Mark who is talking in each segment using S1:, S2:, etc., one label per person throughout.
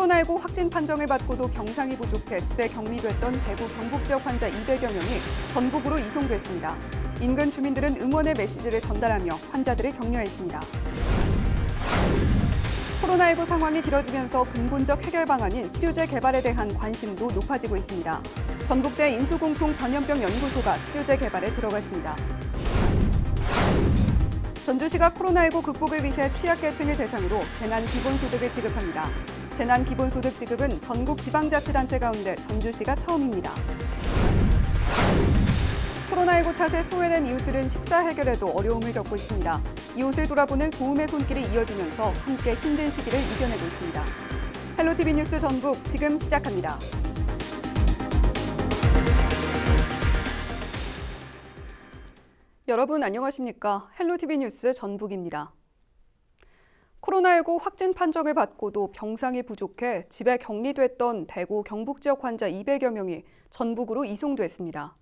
S1: 코로나19 확진 판정을 받고도 병상이 부족해 집에 격리됐던 대구 경북 지역 환자 200여 명이 전북으로 이송됐습니다. 인근 주민들은 응원의 메시지를 전달하며 환자들을 격려했습니다. 코로나19 상황이 길어지면서 근본적 해결 방안인 치료제 개발에 대한 관심도 높아지고 있습니다. 전북대 인수공통 전염병 연구소가 치료제 개발에 들어갔습니다. 전주시가 코로나19 극복을 위해 취약계층을 대상으로 재난기본소득을 지급합니다. 재난기본소득 지급은 전국 지방자치단체 가운데 전주시가 처음입니다. 코로나19 탓에 소외된 이웃들은 식사 해결에도 어려움을 겪고 있습니다. 이웃을 돌아보는 도움의 손길이 이어지면서 함께 힘든 시기를 이겨내고 있습니다. 헬로티비 뉴스 전북 지금 시작합니다. 여러분 안녕하십니까? 헬로티비 뉴스 전북입니다. 코로나19 확진 판정을 받고도 병상이 부족해 집에 격리됐던 대구 경북 지역 환자 200여 명이 전북으로 이송됐습니다.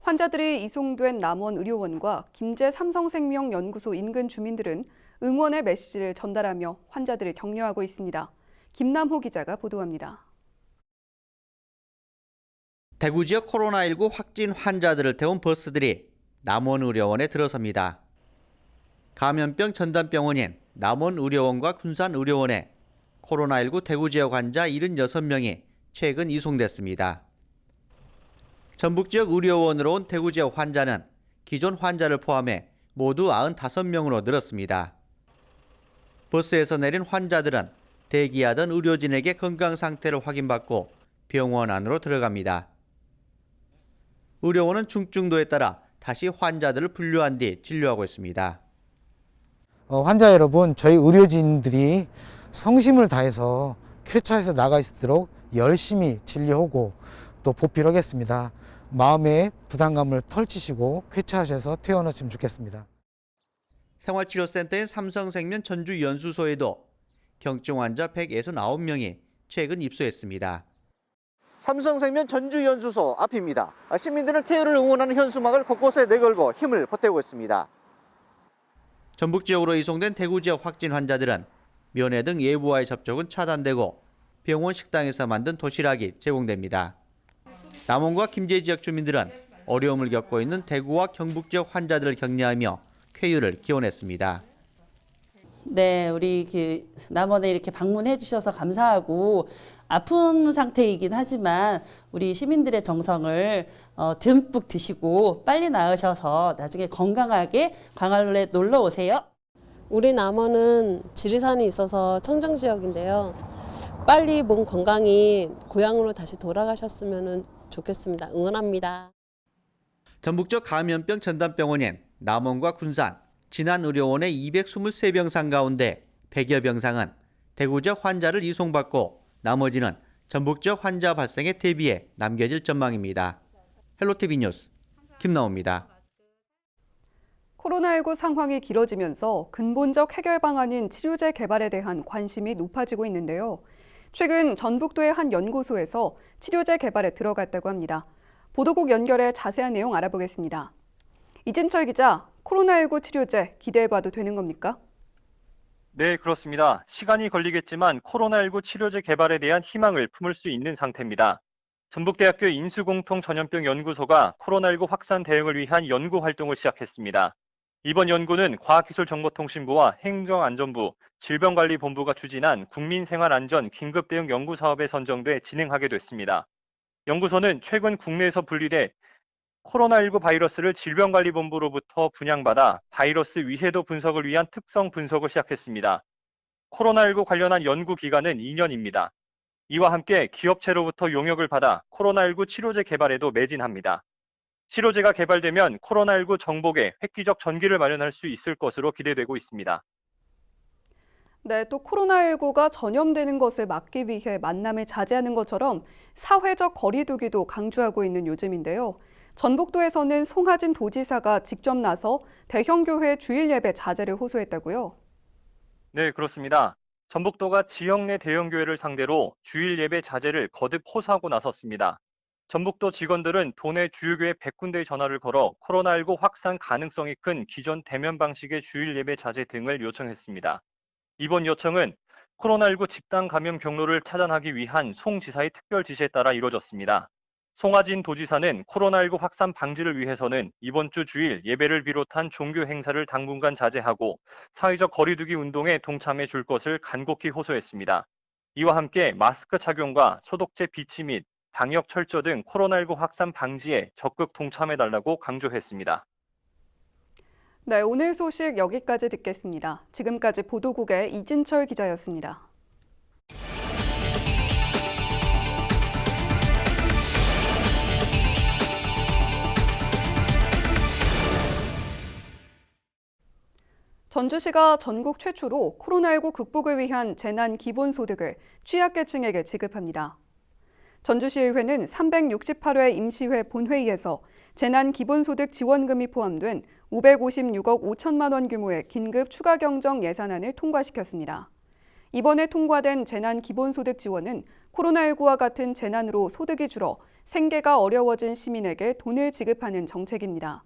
S1: 환자들이 이송된 남원의료원과 김제 삼성생명연구소 인근 주민들은 응원의 메시지를 전달하며 환자들을 격려하고 있습니다. 김남호 기자가 보도합니다.
S2: 대구 지역 코로나19 확진 환자들을 태운 버스들이 남원의료원에 들어섭니다. 감염병 전담병원인 남원의료원과 군산의료원에 코로나19 대구 지역 환자 76명이 최근 이송됐습니다. 전북 지역 의료원으로 온 대구 지역 환자는 기존 환자를 포함해 모두 95명으로 늘었습니다. 버스에서 내린 환자들은 대기하던 의료진에게 건강 상태를 확인받고 병원 안으로 들어갑니다. 의료원은 중증도에 따라 다시 환자들을 분류한 뒤 진료하고 있습니다.
S3: 환자 여러분, 저희 의료진들이 성심을 다해서 쾌차에서 나가 있도록 열심히 진료하고 또 보필하겠습니다. 마음의 부담감을 털치시고 쾌차하셔서 퇴원하시면 좋겠습니다.
S2: 생활치료센터인 삼성생명 전주연수소에도 경증 환자 169명이 최근 입소했습니다. 삼성생명 전주연수소 앞입니다. 시민들은 쾌유를 응원하는 현수막을 곳곳에 내걸고 힘을 보태고 있습니다. 전북 지역으로 이송된 대구 지역 확진 환자들은 면회 등 예부와의 접촉은 차단되고 병원 식당에서 만든 도시락이 제공됩니다. 남원과 김제 지역 주민들은 어려움을 겪고 있는 대구와 경북 지역 환자들을 격려하며 쾌유를 기원했습니다.
S4: 네, 우리 남원에 이렇게 방문해 주셔서 감사하고 아픈 상태이긴 하지만 우리 시민들의 정성을 듬뿍 드시고 빨리 나으셔서 나중에 건강하게 광활로에 놀러 오세요.
S5: 우리 남원은 지리산이 있어서 청정 지역인데요. 빨리 몸 건강히 고향으로 다시 돌아가셨으면 좋겠습니다. 응원합니다.
S2: 전북 지역 감염병 전담병원인 남원과 군산, 진안의료원의 223병상 가운데 100여 병상은 대구 지역 환자를 이송받고 나머지는 전북 지역 환자 발생에 대비해 남겨질 전망입니다. 헬로티비 뉴스 김나옵니다.
S1: 코로나19 상황이 길어지면서 근본적 해결 방안인 치료제 개발에 대한 관심이 높아지고 있는데요. 최근 전북도의 한 연구소에서 치료제 개발에 들어갔다고 합니다. 보도국 연결해 자세한 내용 알아보겠습니다. 이진철 기자, 코로나19 치료제 기대해봐도 되는 겁니까?
S6: 네, 그렇습니다. 시간이 걸리겠지만 코로나19 치료제 개발에 대한 희망을 품을 수 있는 상태입니다. 전북대학교 인수공통 전염병 연구소가 코로나19 확산 대응을 위한 연구 활동을 시작했습니다. 이번 연구는 과학기술정보통신부와 행정안전부, 질병관리본부가 추진한 국민생활안전 긴급대응 연구사업에 선정돼 진행하게 됐습니다. 연구소는 최근 국내에서 분리돼 코로나19 바이러스를 질병관리본부로부터 분양받아 바이러스 위해도 분석을 위한 특성 분석을 시작했습니다. 코로나19 관련한 연구 기간은 2년입니다. 이와 함께 기업체로부터 용역을 받아 코로나19 치료제 개발에도 매진합니다. 치료제가 개발되면 코로나19 정복에 획기적 전기를 마련할 수 있을 것으로 기대되고 있습니다.
S1: 네, 또 코로나19가 전염되는 것을 막기 위해 만남을 자제하는 것처럼 사회적 거리 두기도 강조하고 있는 요즘인데요. 전북도에서는 송하진 도지사가 직접 나서 대형교회 주일 예배 자제를 호소했다고요?
S6: 네, 그렇습니다. 전북도가 지역 내 대형교회를 상대로 주일 예배 자제를 거듭 호소하고 나섰습니다. 전북도 직원들은 도내 주요교회 100군데의 전화를 걸어 코로나19 확산 가능성이 큰 기존 대면 방식의 주일 예배 자제 등을 요청했습니다. 이번 요청은 코로나19 집단 감염 경로를 차단하기 위한 송 지사의 특별 지시에 따라 이뤄졌습니다. 송하진 도지사는 코로나19 확산 방지를 위해서는 이번 주 주일 예배를 비롯한 종교 행사를 당분간 자제하고 사회적 거리두기 운동에 동참해 줄 것을 간곡히 호소했습니다. 이와 함께 마스크 착용과 소독제 비치 및 방역 철저 등 코로나19 확산 방지에 적극 동참해달라고 강조했습니다.
S1: 네, 오늘 소식 여기까지 듣겠습니다. 지금까지 보도국의 이진철 기자였습니다. 전주시가 전국 최초로 코로나19 극복을 위한 재난 기본소득을 취약계층에게 지급합니다. 전주시의회는 368회 임시회 본회의에서 재난 기본소득 지원금이 포함된 556억 5천만 원 규모의 긴급 추가 경정 예산안을 통과시켰습니다. 이번에 통과된 재난 기본소득 지원은 코로나19와 같은 재난으로 소득이 줄어 생계가 어려워진 시민에게 돈을 지급하는 정책입니다.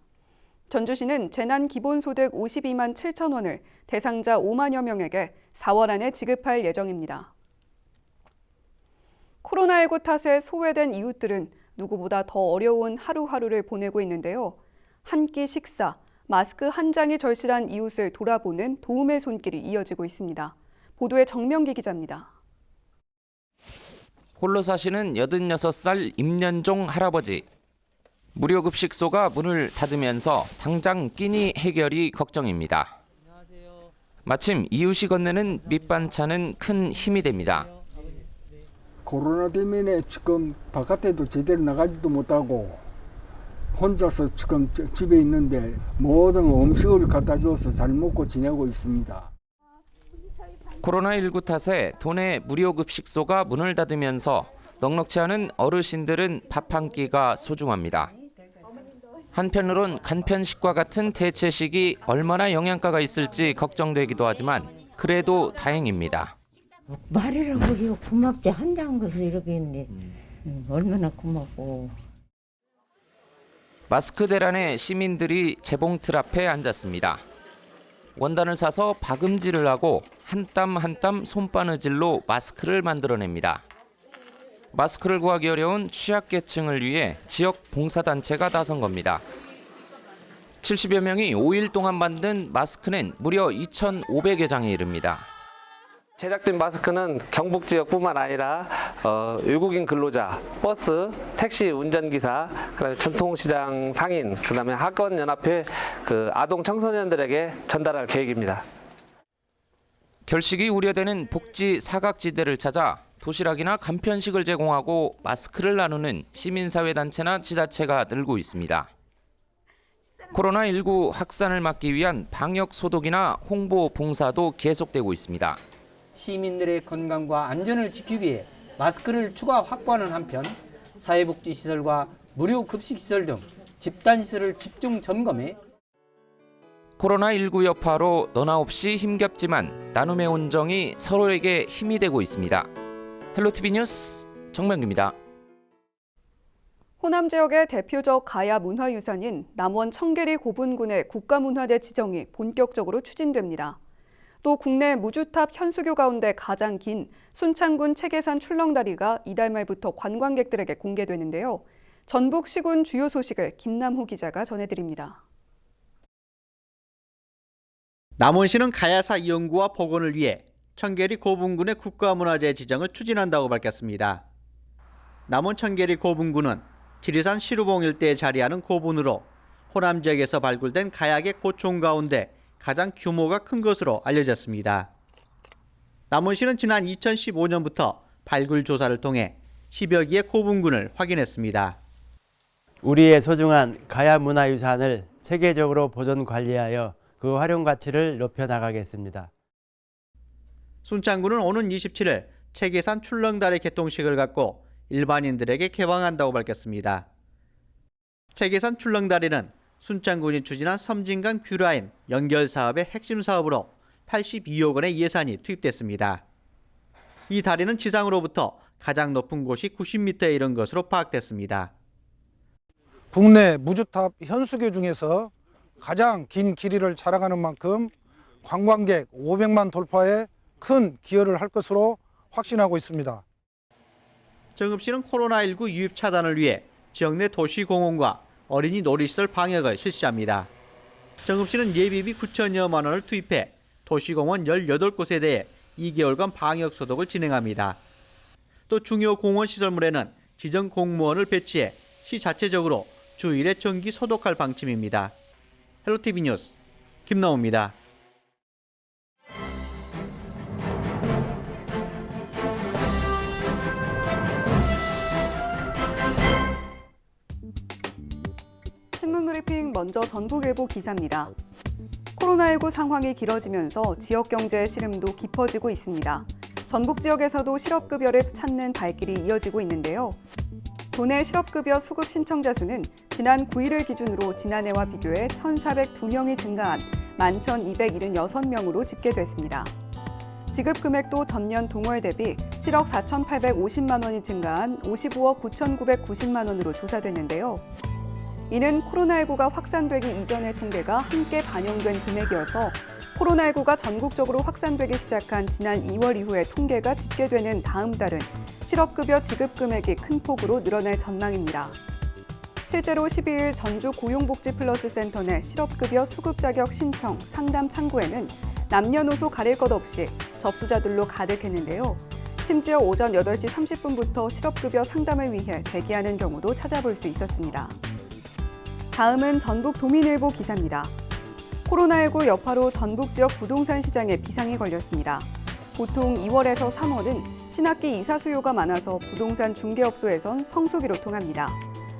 S1: 전주시는 재난 기본소득 52만 7천 원을 대상자 5만여 명에게 4월 안에 지급할 예정입니다. 코로나19 탓에 소외된 이웃들은 누구보다 더 어려운 하루하루를 보내고 있는데요. 한 끼 식사, 마스크 한 장이 절실한 이웃을 돌아보는 도움의 손길이 이어지고 있습니다. 보도에 정명기 기자입니다.
S7: 홀로 사시는 86살 임년종 할아버지. 무료급식소가 문을 닫으면서 당장 끼니 해결이 걱정입니다. 마침 이웃이 건네는 밑반찬은 큰 힘이 됩니다.
S8: 코로나 때문에 지금 바깥에도 제대로 나가지도 못하고 혼자서 지금 집에 있는데 모든 음식을 갖다 줘서 잘 먹고 지내고 있습니다.
S7: 코로나19 탓에 도내 무료급식소가 문을 닫으면서 넉넉지 않은 어르신들은 밥 한 끼가 소중합니다. 한편으론 간편식과 같은 대체식이 얼마나 영양가가 있을지 걱정되기도 하지만 그래도 다행입니다.
S9: 말이라고 해요. 고맙지. 한장 것을 이렇게 했는데 얼마나 고맙고.
S7: 마스크 대란에 시민들이 재봉틀 앞에 앉았습니다. 원단을 사서 박음질을 하고 한 땀 한 땀 손바느질로 마스크를 만들어냅니다. 마스크를 구하기 어려운 취약계층을 위해 지역 봉사단체가 나선 겁니다. 70여 명이 5일 동안 만든 마스크는 무려 2,500여 장에 이릅니다.
S10: 제작된 마스크는 경북 지역뿐만 아니라 외국인 근로자, 버스, 택시 운전기사, 그다음에 전통시장 상인, 그다음에 학원연합회 아동 청소년들에게 전달할 계획입니다.
S7: 결식이 우려되는 복지 사각지대를 찾아 도시락이나 간편식을 제공하고 마스크를 나누는 시민사회단체나 지자체가 늘고 있습니다. 코로나19 확산을 막기 위한 방역 소독이나 홍보 봉사도 계속되고 있습니다.
S11: 시민들의 건강과 안전을 지키기 위해 마스크를 추가 확보하는 한편 사회복지시설과 무료 급식시설 등 집단시설을 집중 점검해
S7: 코로나19 여파로 너나 없이 힘겹지만 나눔의 온정이 서로에게 힘이 되고 있습니다. 헬로티비 뉴스 정명규입니다.
S1: 호남 지역의 대표적 가야 문화유산인 남원 청계리 고분군의 국가문화재 지정이 본격적으로 추진됩니다. 또 국내 무주탑 현수교 가운데 가장 긴 순창군 체계산 출렁다리가 이달 말부터 관광객들에게 공개되는데요. 전북 시군 주요 소식을 김남호 기자가 전해드립니다.
S2: 남원시는 가야사 연구와 복원을 위해 청계리 고분군의 국가문화재 지정을 추진한다고 밝혔습니다. 남원 청계리 고분군은 지리산 시루봉 일대에 자리하는 고분으로 호남 지역에서 발굴된 가약의 고총 가운데 가장 규모가 큰 것으로 알려졌습니다. 남원시는 지난 2015년부터 발굴 조사를 통해 10여 기의 고분군을 확인했습니다.
S12: 우리의 소중한 가야 문화유산을 체계적으로 보존 관리하여 그 활용 가치를 높여 나가겠습니다.
S2: 순창군은 오는 27일 체계산 출렁다리 개통식을 갖고 일반인들에게 개방한다고 밝혔습니다. 체계산 출렁다리는 순창군이 추진한 섬진강 뷰라인 연결 사업의 핵심 사업으로 82억 원의 예산이 투입됐습니다. 이 다리는 지상으로부터 가장 높은 곳이 90m에 이른 것으로 파악됐습니다.
S13: 국내 무주탑 현수교 중에서 가장 긴 길이를 자랑하는 만큼 관광객 500만 돌파에 큰 기여를 할 것으로 확신하고 있습니다.
S2: 정읍시는 코로나19 유입 차단을 위해 지역 내 도시공원과 어린이 놀이시설 방역을 실시합니다. 정읍시는 예비비 9천여만 원을 투입해 도시공원 18곳에 대해 2개월간 방역 소독을 진행합니다. 또 중요 공원 시설물에는 지정 공무원을 배치해 시 자체적으로 주일에 정기 소독할 방침입니다. 헬로티비 뉴스 김나우입니다.
S1: 신문 브리핑 먼저 전북일보 기사입니다. 코로나19 상황이 길어지면서 지역 경제의 시름도 깊어지고 있습니다. 전북 지역에서도 실업급여를 찾는 발길이 이어지고 있는데요. 도내 실업급여 수급 신청자 수는 지난 9일을 기준으로 지난해와 비교해 1,402명이 증가한 11,276명으로 집계됐습니다. 지급 금액도 전년 동월 대비 7억 4,850만 원이 증가한 55억 9,990만 원으로 조사됐는데요. 이는 코로나19가 확산되기 이전의 통계가 함께 반영된 금액이어서 코로나19가 전국적으로 확산되기 시작한 지난 2월 이후의 통계가 집계되는 다음 달은 실업급여 지급 금액이 큰 폭으로 늘어날 전망입니다. 실제로 12일 전주 고용복지플러스센터 내 실업급여 수급 자격 신청 상담 창구에는 남녀노소 가릴 것 없이 접수자들로 가득했는데요. 심지어 오전 8시 30분부터 실업급여 상담을 위해 대기하는 경우도 찾아볼 수 있었습니다. 다음은 전북 도민일보 기사입니다. 코로나19 여파로 전북 지역 부동산 시장에 비상이 걸렸습니다. 보통 2월에서 3월은 신학기 이사 수요가 많아서 부동산 중개업소에선 성수기로 통합니다.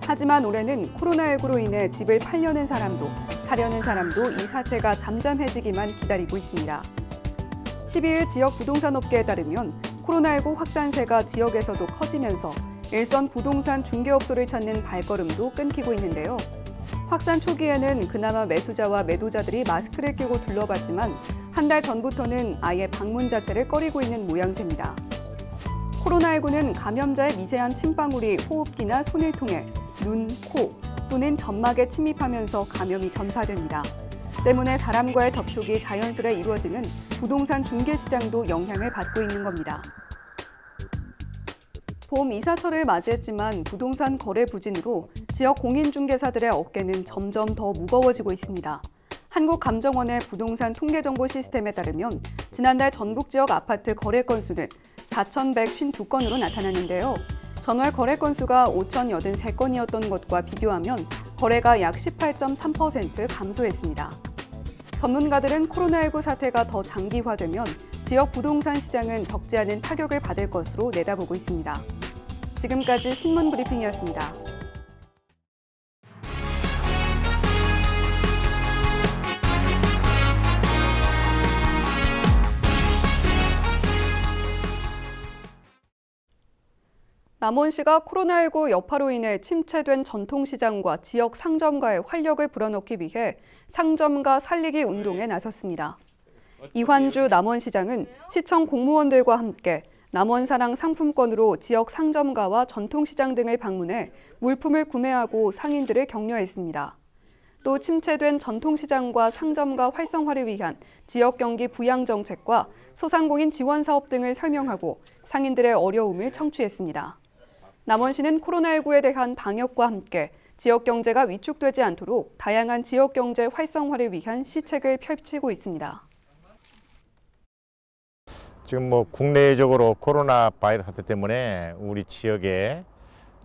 S1: 하지만 올해는 코로나19로 인해 집을 팔려는 사람도 사려는 사람도 이 사태가 잠잠해지기만 기다리고 있습니다. 12일 지역 부동산 업계에 따르면 코로나19 확산세가 지역에서도 커지면서 일선 부동산 중개업소를 찾는 발걸음도 끊기고 있는데요. 확산 초기에는 그나마 매수자와 매도자들이 마스크를 끼고 둘러봤지만 한 달 전부터는 아예 방문 자체를 꺼리고 있는 모양새입니다. 코로나19는 감염자의 미세한 침방울이 호흡기나 손을 통해 눈, 코 또는 점막에 침입하면서 감염이 전파됩니다. 때문에 사람과의 접촉이 자연스레 이루어지는 부동산 중개 시장도 영향을 받고 있는 겁니다. 봄 이사철을 맞이했지만 부동산 거래 부진으로 지역 공인중개사들의 어깨는 점점 더 무거워지고 있습니다. 한국감정원의 부동산 통계정보 시스템에 따르면 지난달 전북 지역 아파트 거래 건수는 4,152건으로 나타났는데요. 전월 거래 건수가 5,083건이었던 것과 비교하면 거래가 약 18.3% 감소했습니다. 전문가들은 코로나19 사태가 더 장기화되면 지역 부동산 시장은 적지 않은 타격을 받을 것으로 내다보고 있습니다. 지금까지 신문 브리핑이었습니다. 남원시가 코로나19 여파로 인해 침체된 전통시장과 지역 상점가에 활력을 불어넣기 위해 상점가 살리기 운동에 나섰습니다. 이환주 남원시장은 시청 공무원들과 함께 남원사랑 상품권으로 지역 상점가와 전통시장 등을 방문해 물품을 구매하고 상인들을 격려했습니다. 또 침체된 전통시장과 상점가 활성화를 위한 지역 경기 부양 정책과 소상공인 지원 사업 등을 설명하고 상인들의 어려움을 청취했습니다. 남원시는 코로나19에 대한 방역과 함께 지역 경제가 위축되지 않도록 다양한 지역 경제 활성화를 위한 시책을 펼치고 있습니다.
S14: 지금 국내적으로 코로나 바이러스 사태 때문에 우리 지역의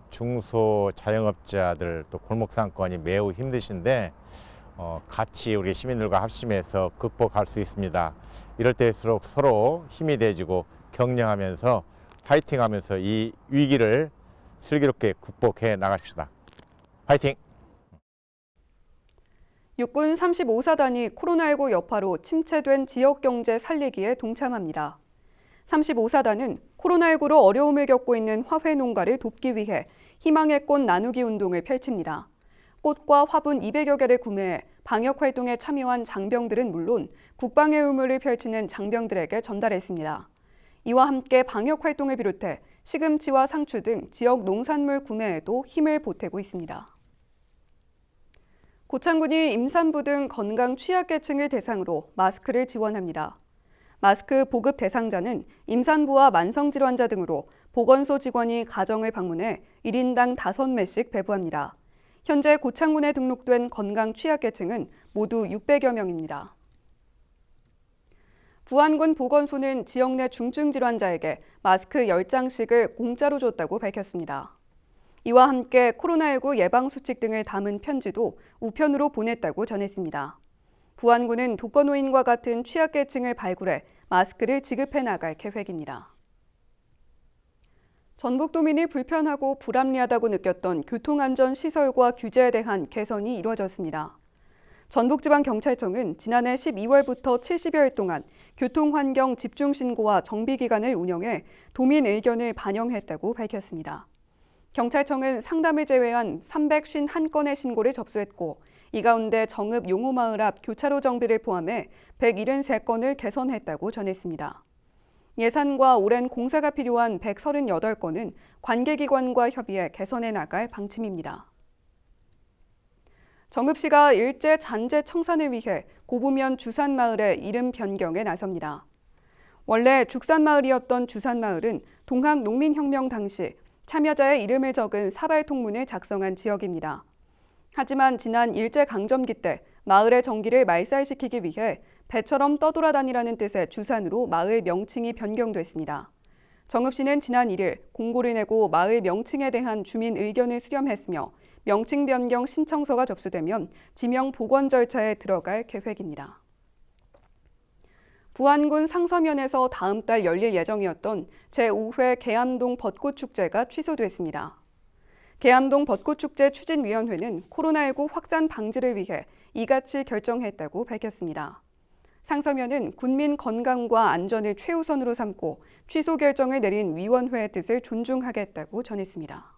S14: 중소 자영업자들 또 골목 상권이 매우 힘드신데 같이 우리 시민들과 합심해서 극복할 수 있습니다. 이럴 때일수록 서로 힘이 돼지고 격려하면서 파이팅하면서 이 위기를 슬기롭게 극복해 나갑시다. 파이팅!
S1: 육군 35사단이 코로나19 여파로 침체된 지역 경제 살리기에 동참합니다. 35사단은 코로나19로 어려움을 겪고 있는 화훼 농가를 돕기 위해 희망의 꽃 나누기 운동을 펼칩니다. 꽃과 화분 200여 개를 구매해 방역 활동에 참여한 장병들은 물론 국방의 의무를 펼치는 장병들에게 전달했습니다. 이와 함께 방역 활동을 비롯해 시금치와 상추 등 지역 농산물 구매에도 힘을 보태고 있습니다. 고창군이 임산부 등 건강 취약계층을 대상으로 마스크를 지원합니다. 마스크 보급 대상자는 임산부와 만성질환자 등으로 보건소 직원이 가정을 방문해 1인당 5매씩 배부합니다. 현재 고창군에 등록된 건강 취약계층은 모두 600여 명입니다. 부안군 보건소는 지역 내 중증 질환자에게 마스크 10장씩을 공짜로 줬다고 밝혔습니다. 이와 함께 코로나19 예방수칙 등을 담은 편지도 우편으로 보냈다고 전했습니다. 부안군은 독거노인과 같은 취약계층을 발굴해 마스크를 지급해 나갈 계획입니다. 전북도민이 불편하고 불합리하다고 느꼈던 교통안전시설과 규제에 대한 개선이 이루어졌습니다. 전북지방경찰청은 지난해 12월부터 70여일 동안 교통환경 집중신고와 정비기간을 운영해 도민 의견을 반영했다고 밝혔습니다. 경찰청은 상담을 제외한 351건의 신고를 접수했고 이 가운데 정읍 용호마을 앞 교차로 정비를 포함해 173건을 개선했다고 전했습니다. 예산과 오랜 공사가 필요한 138건은 관계기관과 협의해 개선해 나갈 방침입니다. 정읍시가 일제 잔재 청산을 위해 고부면 주산마을의 이름 변경에 나섭니다. 원래 죽산마을이었던 주산마을은 동학농민혁명 당시 참여자의 이름을 적은 사발통문을 작성한 지역입니다. 하지만 지난 일제강점기 때 마을의 정기를 말살시키기 위해 배처럼 떠돌아다니라는 뜻의 주산으로 마을 명칭이 변경됐습니다. 정읍시는 지난 1일 공고를 내고 마을 명칭에 대한 주민 의견을 수렴했으며 명칭 변경 신청서가 접수되면 지명 복원 절차에 들어갈 계획입니다. 부안군 상서면에서 다음 달 열릴 예정이었던 제5회 계암동 벚꽃축제가 취소됐습니다. 계암동 벚꽃축제 추진위원회는 코로나19 확산 방지를 위해 이같이 결정했다고 밝혔습니다. 상서면은 군민 건강과 안전을 최우선으로 삼고 취소 결정을 내린 위원회의 뜻을 존중하겠다고 전했습니다.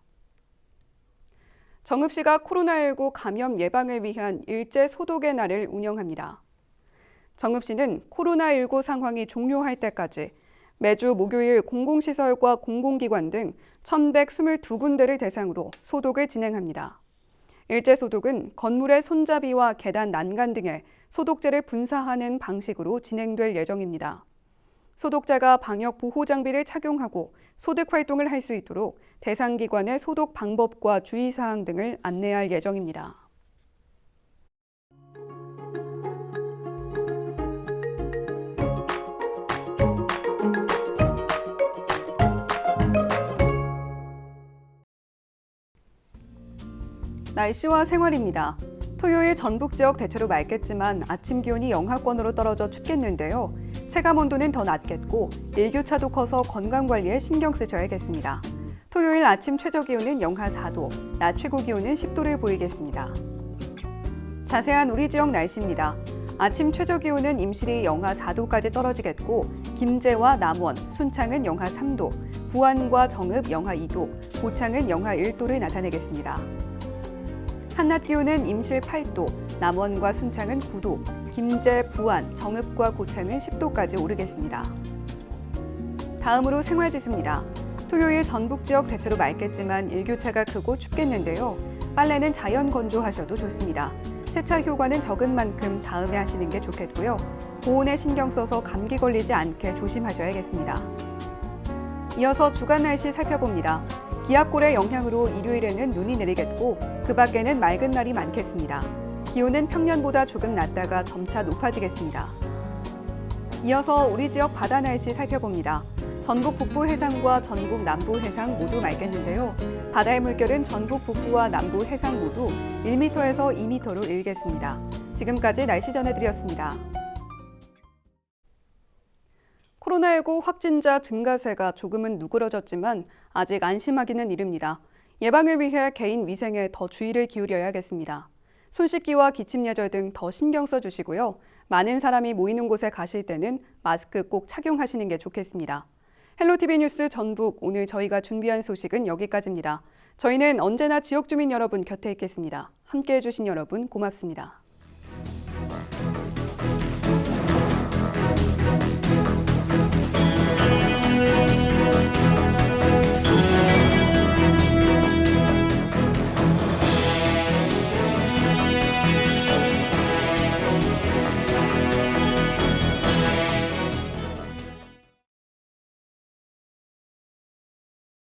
S1: 정읍시가 코로나19 감염 예방을 위한 일제 소독의 날을 운영합니다. 정읍시는 코로나19 상황이 종료할 때까지 매주 목요일 공공시설과 공공기관 등 1,122군데를 대상으로 소독을 진행합니다. 일제 소독은 건물의 손잡이와 계단 난간 등에 소독제를 분사하는 방식으로 진행될 예정입니다. 소독자가 방역 보호 장비를 착용하고 소득 활동을 할 수 있도록 대상 기관의 소독 방법과 주의사항 등을 안내할 예정입니다. 날씨와 생활입니다. 토요일 전북 지역 대체로 맑겠지만 아침 기온이 영하권으로 떨어져 춥겠는데요. 체감 온도는 더 낮겠고 일교차도 커서 건강관리에 신경 쓰셔야겠습니다. 토요일 아침 최저 기온은 영하 4도, 낮 최고 기온은 10도를 보이겠습니다. 자세한 우리 지역 날씨입니다. 아침 최저 기온은 임실이 영하 4도까지 떨어지겠고 김제와 남원, 순창은 영하 3도, 부안과 정읍 영하 2도, 고창은 영하 1도를 나타내겠습니다. 한낮 기온은 임실 8도, 남원과 순창은 9도, 김제, 부안, 정읍과 고창은 10도까지 오르겠습니다. 다음으로 생활지수입니다. 토요일 전북 지역 대체로 맑겠지만 일교차가 크고 춥겠는데요. 빨래는 자연 건조하셔도 좋습니다. 세차 효과는 적은 만큼 다음에 하시는 게 좋겠고요. 보온에 신경 써서 감기 걸리지 않게 조심하셔야겠습니다. 이어서 주간 날씨 살펴봅니다. 기압골의 영향으로 일요일에는 눈이 내리겠고 그 밖에는 맑은 날이 많겠습니다. 기온은 평년보다 조금 낮다가 점차 높아지겠습니다. 이어서 우리 지역 바다 날씨 살펴봅니다. 전북 북부 해상과 전북 남부 해상 모두 맑겠는데요. 바다의 물결은 전북 북부와 남부 해상 모두 1m에서 2m로 일겠습니다. 지금까지 날씨 전해드렸습니다. 코로나19 확진자 증가세가 조금은 누그러졌지만 아직 안심하기는 이릅니다. 예방을 위해 개인 위생에 더 주의를 기울여야겠습니다. 손 씻기와 기침 예절 등 더 신경 써주시고요. 많은 사람이 모이는 곳에 가실 때는 마스크 꼭 착용하시는 게 좋겠습니다. 헬로티비 뉴스 전북, 오늘 저희가 준비한 소식은 여기까지입니다. 저희는 언제나 지역 주민 여러분 곁에 있겠습니다. 함께해 주신 여러분 고맙습니다.